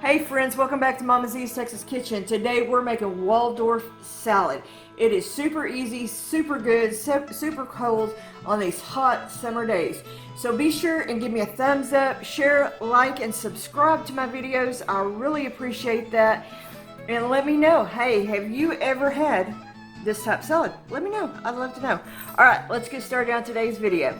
Hey friends, welcome back to Mama's East Texas Kitchen. Today we're making Waldorf salad. It is super easy, super good, super cold on these hot summer days. So be sure and give me a thumbs up, share, like, and subscribe to my videos. I really appreciate that. And let me know, hey, have you ever had this type of salad? Let me know, I'd love to know. All right, let's get started on today's video.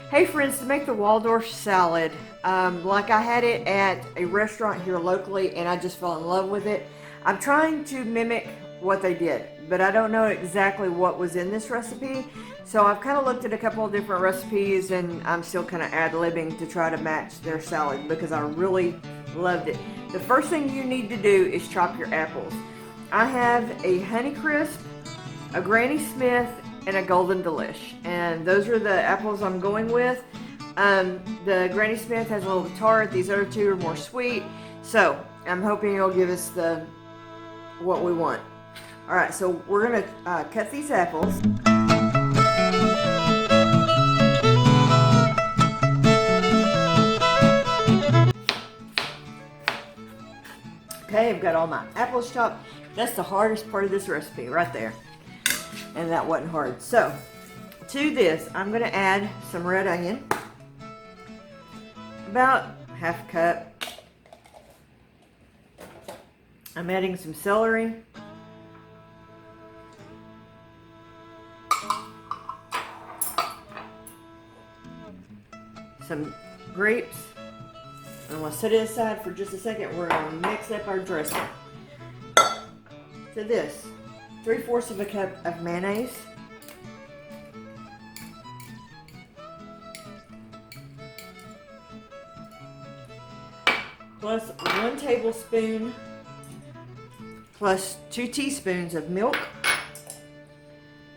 Hey friends, to make the Waldorf salad, like I had it at a restaurant here locally and I just fell in love with it. I'm trying to mimic what they did, but I don't know exactly what was in this recipe. So I've kind of looked at a couple of different recipes and I'm still kind of ad-libbing to try to match their salad because I really loved it. The first thing you need to do is chop your apples. I have a Honeycrisp, a Granny Smith, and a Golden Delish, and those are the apples I'm going with. The Granny Smith has a little tart, these other two are more sweet, so I'm hoping it'll give us what we want. Alright, so we're gonna cut these apples. Okay, I've got all my apples chopped. That's the hardest part of this recipe right there. And that wasn't hard. So, to this, I'm going to add some red onion. About half a cup. I'm adding some celery. Some grapes. I'm going to set it aside for just a second. We're going to mix up our dressing. To this, 3/4 of a cup of mayonnaise, plus 1 tablespoon plus 2 teaspoons of milk.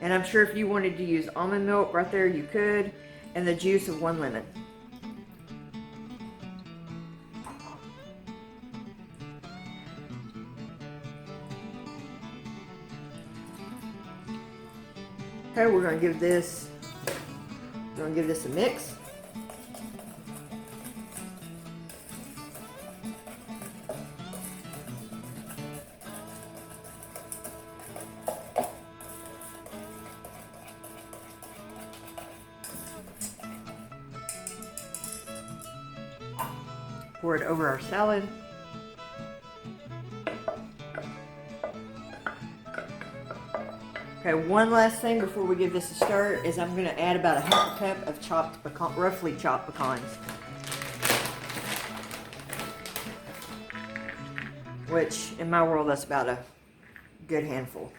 And I'm sure if you wanted to use almond milk right there, you could, and the juice of 1 lemon. Okay, we're going to give this a mix. Pour it over our salad. Okay, one last thing before we give this a start is I'm going to add about a half a cup of roughly chopped pecans. Which, in my world, that's about a good handful.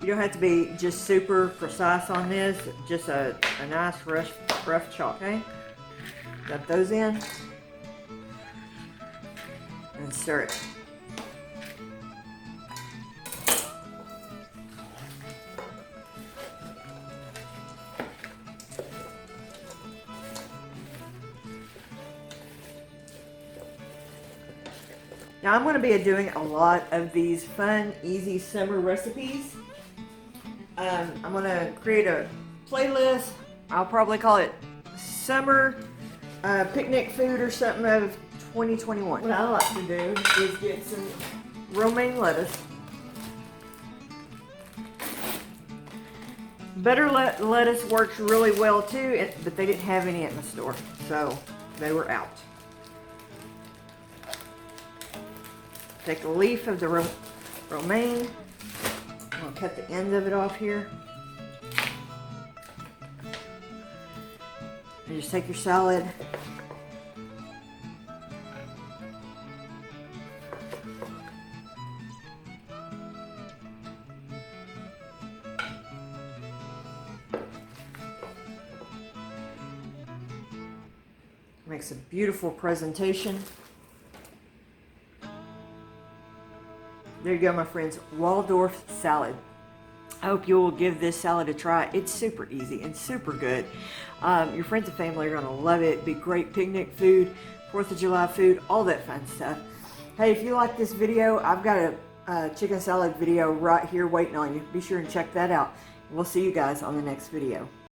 You don't have to be just super precise on this, just a nice rough chop, okay? Dump those in and stir it. Now I'm going to be doing a lot of these fun, easy summer recipes. I'm going to create a playlist. I'll probably call it Summer Picnic Food or something of 2021. What I like to do is get some romaine lettuce. Butter lettuce works really well too, but they didn't have any at the store, so they were out. Take a leaf of the romaine. I'm going to cut the end of it off here. And just take your salad. Makes a beautiful presentation. There you go, my friends, Waldorf salad. I hope you will give this salad a try. It's super easy and super good. Your friends and family are gonna love it. Be great picnic food, 4th of July food, all that fun stuff. Hey, if you like this video, I've got a chicken salad video right here waiting on you. Be sure and check that out. We'll see you guys on the next video.